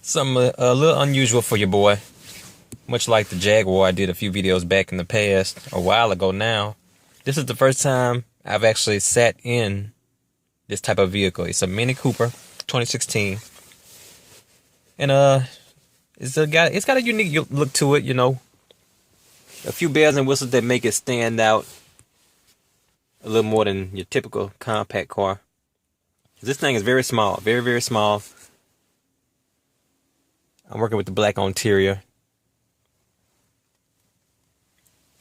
Something a little unusual for your boy. Much like the Jaguar I did a few videos back in the past, a while ago now. This is the first time I've actually sat in this type of vehicle. It's a Mini Cooper, 2016. And it's got a unique look to it, you know. A few bells and whistles that make it stand out a little more than your typical compact car. This thing is very small, very, very small. I'm working with the black interior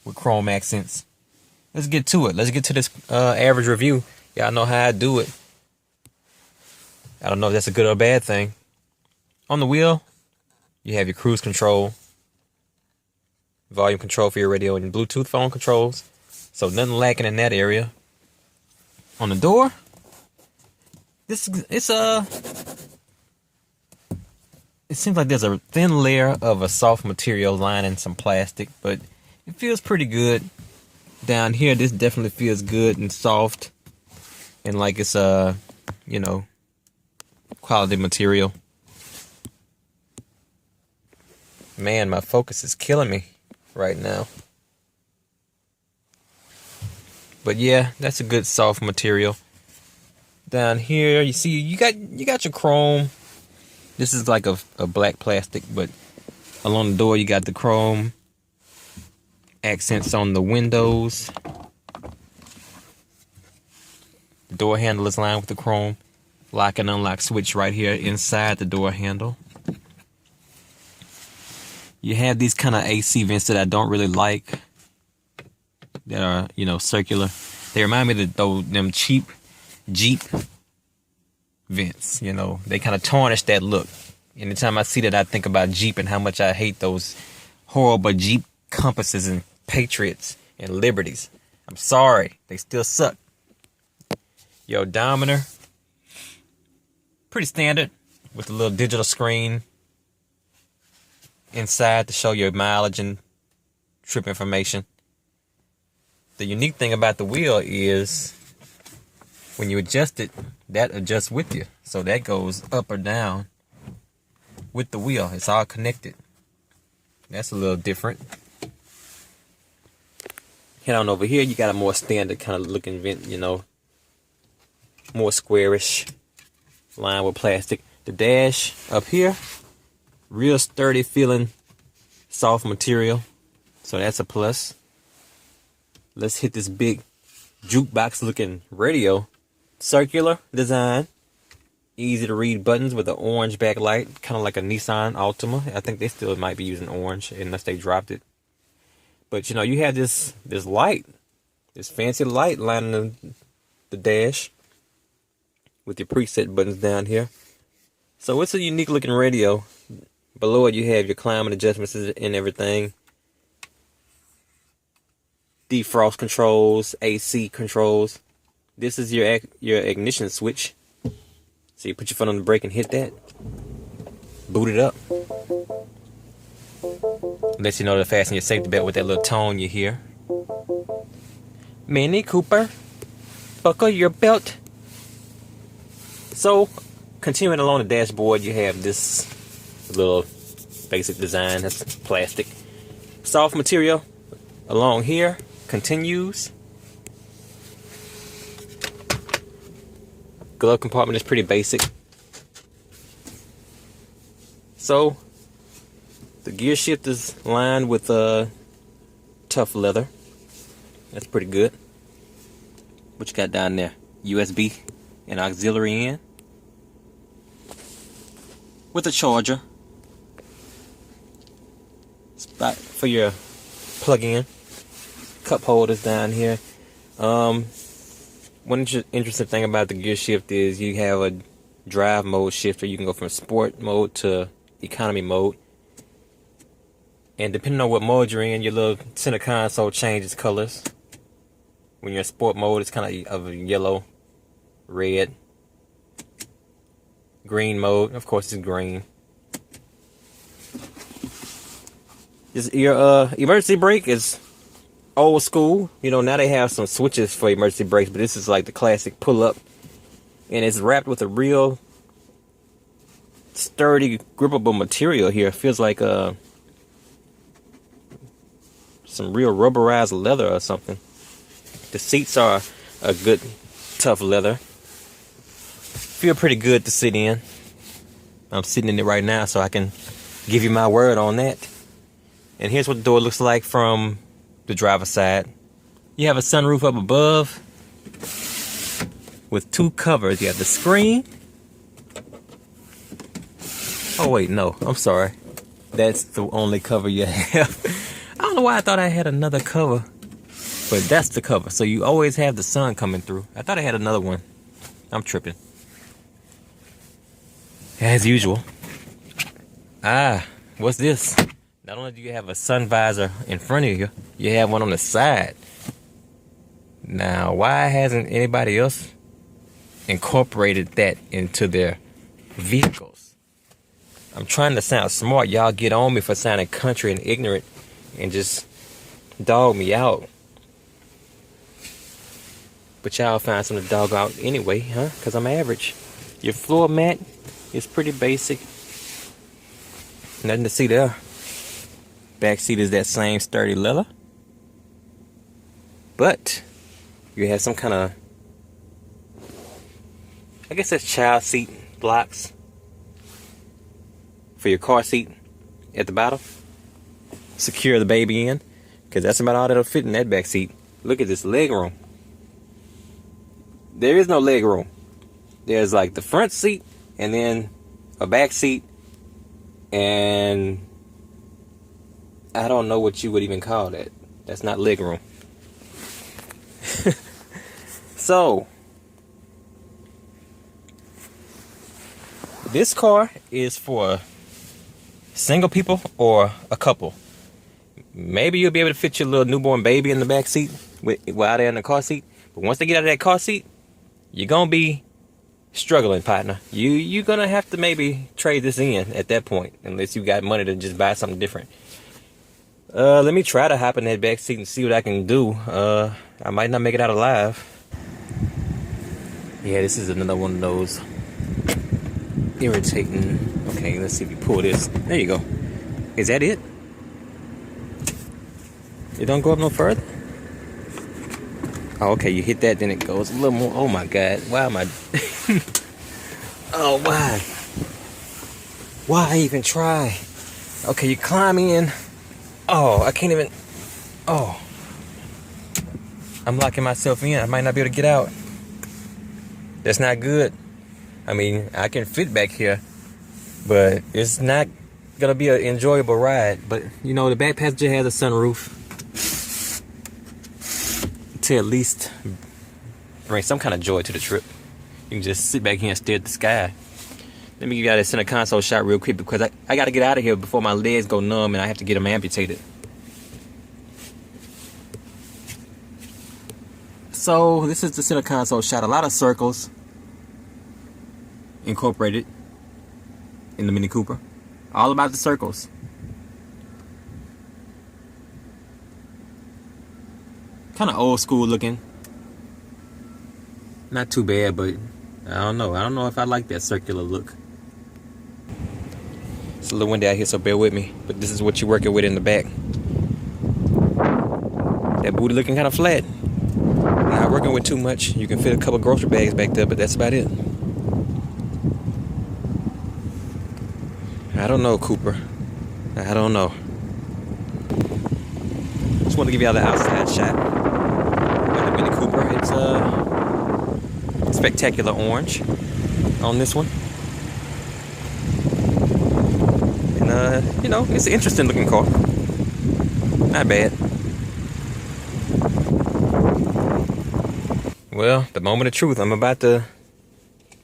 with chrome accents. Let's get to it. Let's get to this average review. Y'all know how I do it. I don't know if that's a good or a bad thing. On the wheel, you have your cruise control, volume control for your radio, and Bluetooth phone controls. So nothing lacking in that area. On the door, it seems like there's a thin layer of a soft material lining some plastic, but it feels pretty good. Down here, this definitely feels good and soft, and like it's quality material. Man, my focus is killing me right now. But yeah, that's a good soft material. Down here, you see you got your chrome. This is like a black plastic, but along the door you got the chrome accents on the windows. The door handle is lined with the chrome. Lock and unlock switch right here inside the door handle. You have these kind of AC vents that I don't really like. That are, circular. They remind me of them cheap Jeep vents. They kind of tarnish that look. Anytime I see that, I think about Jeep and how much I hate those horrible Jeep Compasses and Patriots and Liberties. I'm sorry, they still suck. Your odometer, pretty standard, with a little digital screen inside to show your mileage and trip information. The unique thing about the wheel is when you adjust it, that adjusts with you. So that goes up or down with the wheel. It's all connected. That's a little different. Head on over here, you got a more standard kind of looking vent, more squarish, lined with plastic. The dash up here, real sturdy feeling, soft material. So that's a plus. Let's hit this big jukebox looking radio. Circular design. Easy to read buttons with an orange backlight. Kind of like a Nissan Altima. I think they still might be using orange unless they dropped it. But you have this light. This fancy light lining the dash. With your preset buttons down here. So it's a unique looking radio. Below it you have your climate adjustments and everything. Defrost controls, AC controls. This is your ignition switch. So you put your foot on the brake and hit that. Boot it up. Lets you know to fasten your safety belt with that little tone you hear. Mini Cooper, buckle your belt. So, continuing along the dashboard, you have this little basic design. That's plastic. Soft material along here. Continues. Glove compartment is pretty basic. So the gear shift is lined with tough leather. That's pretty good. What you got down there? USB and auxiliary in with a charger. Spot for your plug-in. Cup holders down here. One interesting thing about the gear shift is you have a drive mode shifter. You can go from sport mode to economy mode, and depending on what mode you're in, your little center console changes colors. When you're in sport mode, it's kind of a yellow, red, green mode. Of course, it's green. Your emergency brake is old school. Now they have some switches for emergency brakes, but this is like the classic pull up, and it's wrapped with a real sturdy, grippable material here. It feels like some real rubberized leather or something. The seats are a good, tough leather. Feel pretty good to sit in. I'm sitting in it right now, so I can give you my word on that. And here's what the door looks like from the driver's side. You have a sunroof up above with two covers. You have the screen. Oh wait, no, I'm sorry. That's the only cover you have. I don't know why I thought I had another cover, but that's the cover. So you always have the sun coming through. I thought I had another one. I'm tripping. As usual. What's this? Not only do you have a sun visor in front of you, you have one on the side. Now, why hasn't anybody else incorporated that into their vehicles? I'm trying to sound smart. Y'all get on me for sounding country and ignorant and just dog me out. But y'all find something to dog out anyway, huh? Because I'm average. Your floor mat is pretty basic. Nothing to see there. Back seat is that same sturdy leather. But you have some kind of, I guess that's child seat blocks for your car seat at the bottom. Secure the baby in, because that's about all that'll fit in that back seat. Look at this leg room. There is no leg room. There's like the front seat and then a back seat, and I don't know what you would even call that. That's not leg room. So this car is for single people or a couple. Maybe you'll be able to fit your little newborn baby in the back seat while they're in the car seat. But once they get out of that car seat, you're gonna be struggling, partner. You're gonna have to maybe trade this in at that point, unless you got money to just buy something different. Let me try to hop in that back seat and see what I can do. I might not make it out alive. Yeah, this is another one of those irritating. Okay, let's see if you pull this. There you go. Is that it? It don't go up no further? Oh, okay, you hit that, then it goes a little more. Oh my God, why am I? Oh, why? Why even try? Okay, you climb in. Oh, I can't even. Oh, I'm locking myself in. I might not be able to get out. That's not good. I mean, I can fit back here, but it's not gonna be an enjoyable ride. But you know, the back passenger has a sunroof to at least bring some kind of joy to the trip. You can just sit back here and stare at the sky. Let me give you guys a center console shot real quick, because I got to get out of here before my legs go numb and I have to get them amputated. So this is the center console shot. A lot of circles incorporated in the Mini Cooper. All about the circles. Kind of old school looking. Not too bad, but I don't know. I don't know if I like that circular look. It's a little windy out here, so bear with me. But this is what you're working with in the back. That booty looking kind of flat. Not working with too much. You can fit a couple grocery bags back there, but that's about it. I don't know, Cooper. I don't know. Just want to give you all the outside shot of the Mini Cooper. It's spectacular orange on this one. And you know, it's an interesting looking car. Not bad. Well, the moment of truth. I'm about to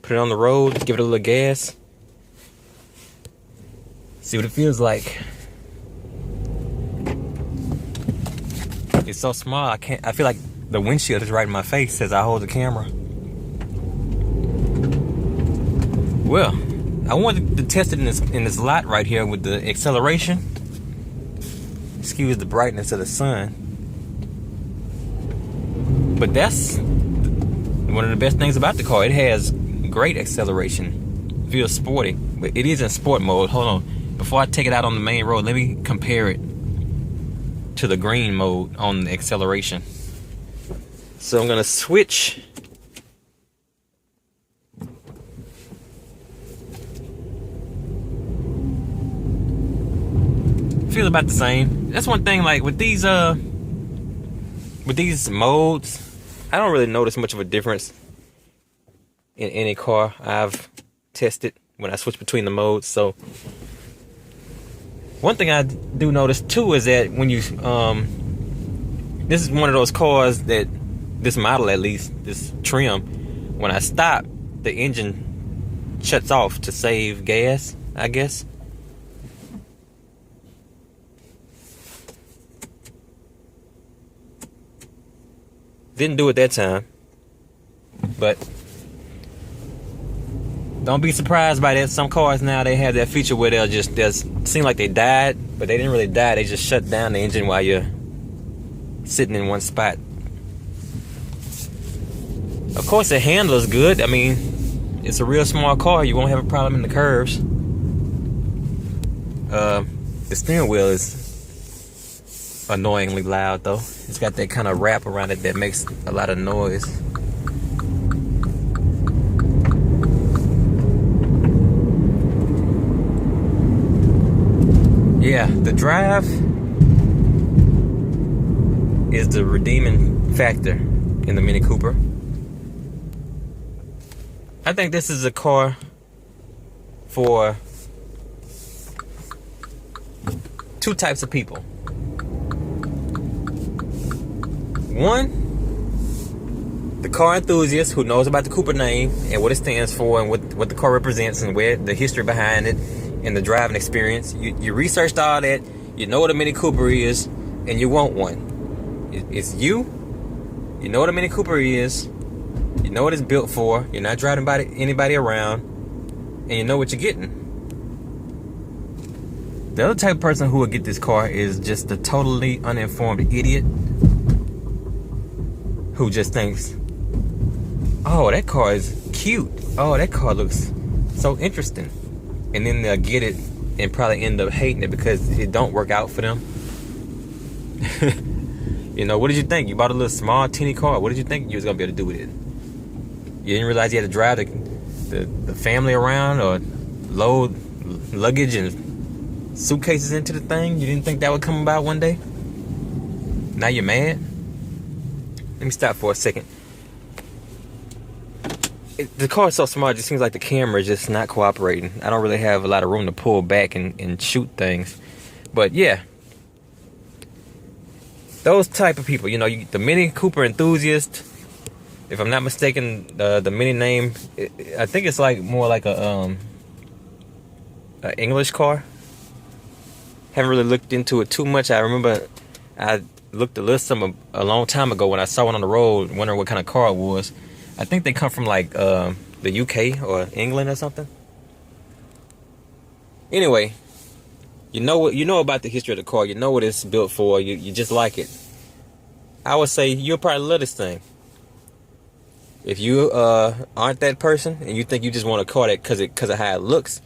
put it on the road, give it a little gas, see what it feels like. It's so small, I feel like the windshield is right in my face as I hold the camera. Well, I wanted to test it in this lot right here with the acceleration. Excuse the brightness of the sun. But that's one of the best things about the car. It has great acceleration. feels sporty, but it is in sport mode. Hold on, before I take it out on the main road, let me compare it to the green mode on the acceleration. So I'm gonna switch. Feels about the same. That's one thing, like with these modes, I don't really notice much of a difference in any car I've tested when I switch between the modes. So one thing I do notice too is that when you this is one of those cars that, this model at least, this trim, when I stop, the engine shuts off to save gas, I guess. Didn't do it that time, but don't be surprised by that. Some cars now, they have that feature where they'll just seem like they died, but they didn't really die. They just shut down the engine while you're sitting in one spot. Of course, the handler's good. I mean, it's a real small car. You won't have a problem in the curves. The steering wheel is annoyingly loud though. It's got that kind of wrap around it that makes a lot of noise. Yeah, the drive is the redeeming factor in the Mini Cooper. I think this is a car for two types of people. One, the car enthusiast who knows about the Cooper name and what it stands for and what the car represents and where the history behind it and the driving experience. You researched all that, you know what a Mini Cooper is, and you want one. It's you know what a Mini Cooper is, you know what it's built for, you're not driving by anybody around, and you know what you're getting. The other type of person who would get this car is just a totally uninformed idiot who just thinks, oh, that car is cute. Oh, that car looks so interesting. And then they'll get it and probably end up hating it because it don't work out for them. You know, what did you think? You bought a little small, teeny car. What did you think you was going to be able to do with it? You didn't realize you had to drive the family around or load luggage and suitcases into the thing? You didn't think that would come about one day? Now you're mad? Let me stop for a second. The car is so small, it just seems like the camera is just not cooperating. I don't really have a lot of room to pull back and shoot things. But yeah, those type of people, you know, the Mini Cooper enthusiast. If I'm not mistaken, the Mini name, I think it's like more like a English car. Haven't really looked into it too much. I remember I looked a little a long time ago when I saw one on the road, wondering what kind of car it was. I think they come from like the UK or England or something. Anyway, you know about the history of the car. You know what it's built for. You just like it. I would say you'll probably love this thing. If you aren't that person and you think you just want a car that because of how it looks,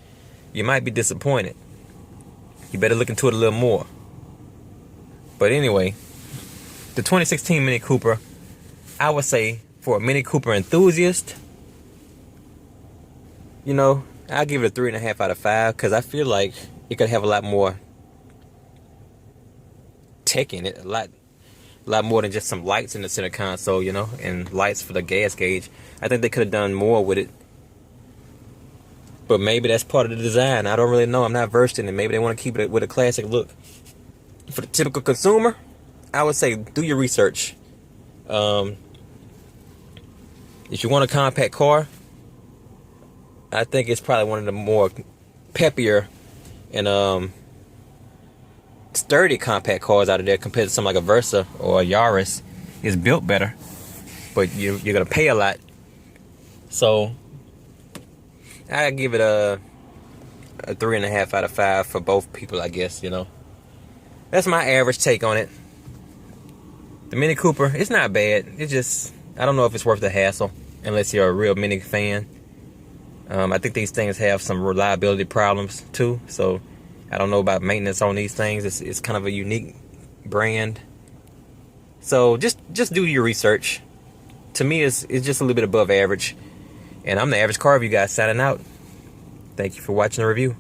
you might be disappointed. You better look into it a little more. But anyway, the 2016 Mini Cooper, I would say for a Mini Cooper enthusiast, you know, I'll give it a 3.5 out of 5 because I feel like it could have a lot more tech in it, a lot more than just some lights in the center console, you know, and lights for the gas gauge. I think they could have done more with it. But maybe that's part of the design. I don't really know. I'm not versed in it. Maybe they want to keep it with a classic look. For the typical consumer, I would say do your research. If you want a compact car, I think it's probably one of the more peppier and sturdy compact cars out of there compared to something like a Versa or a Yaris. It's built better, but you're gonna pay a lot. So I give it a 3.5 out of 5 for both people, I guess. You know, that's my average take on it. The Mini Cooper, it's not bad. It's just, I don't know if it's worth the hassle unless you're a real Mini fan. I think these things have some reliability problems too, so I don't know about maintenance on these things. It's kind of a unique brand, so just do your research. To me, it's just a little bit above average, and I'm the average car review guy signing out. Thank you for watching the review.